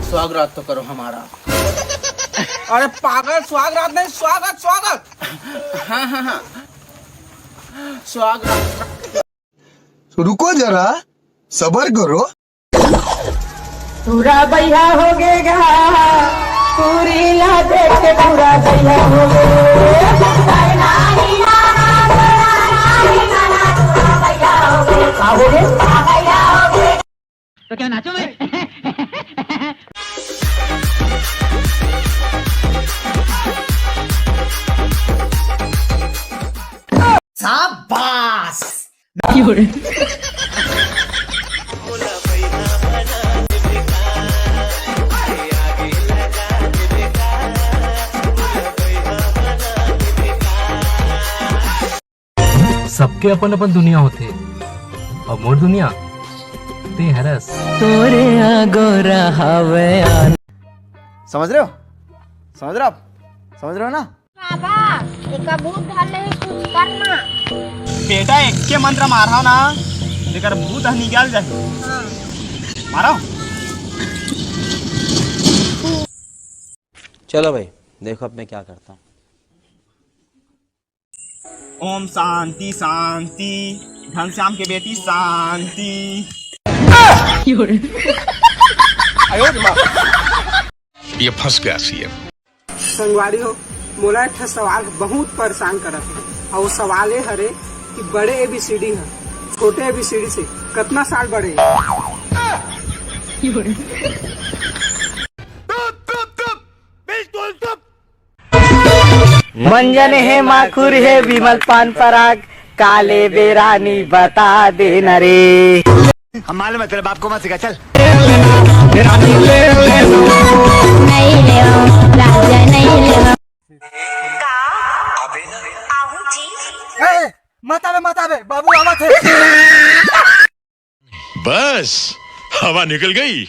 स्वागत तो करो हमारा। अरे पागल, स्वागत नहीं, स्वागत स्वागत। हाँ हाँ हाँ, स्वागत। रुको जरा, सबर करो। पूरा भैया हो गएगा, पूरी ला देख के पूरा भैया हो गए। तो क्या नाचो मैं? शाबाश। सबके अपन अपन दुनिया होते और मोर दुनिया ते हरस तोरे गोरा हवे। समझ रहे हो? समझ रहे हो आप? समझ रहे हो ना? बाबा एक भूत धाले कुछ करना। बेटा एक के मंत्र मारा ना, लेकर भूत निकाल जाए। मारो। चलो भाई, देखो अब मैं क्या करता हूँ। ओम शांति शांति, घनश्याम के बेटी शांति। ये फंस गया सीएम। संगवारी हो, मोला एक सवाल बहुत परेशान करत है, और वो सवाल ये हरे कि बड़े ABCD है, छोटे ABCD से कितना साल बड़े? मंजन है, माखुर है, विमल पान पराग, काले बेरानी बता दे न रे। हम मालूम है तेरे बाप को मत सिखा, चल। नहीं ले राजा नहीं ले। मत आवे बाबू, आवत है। बस हवा निकल गई।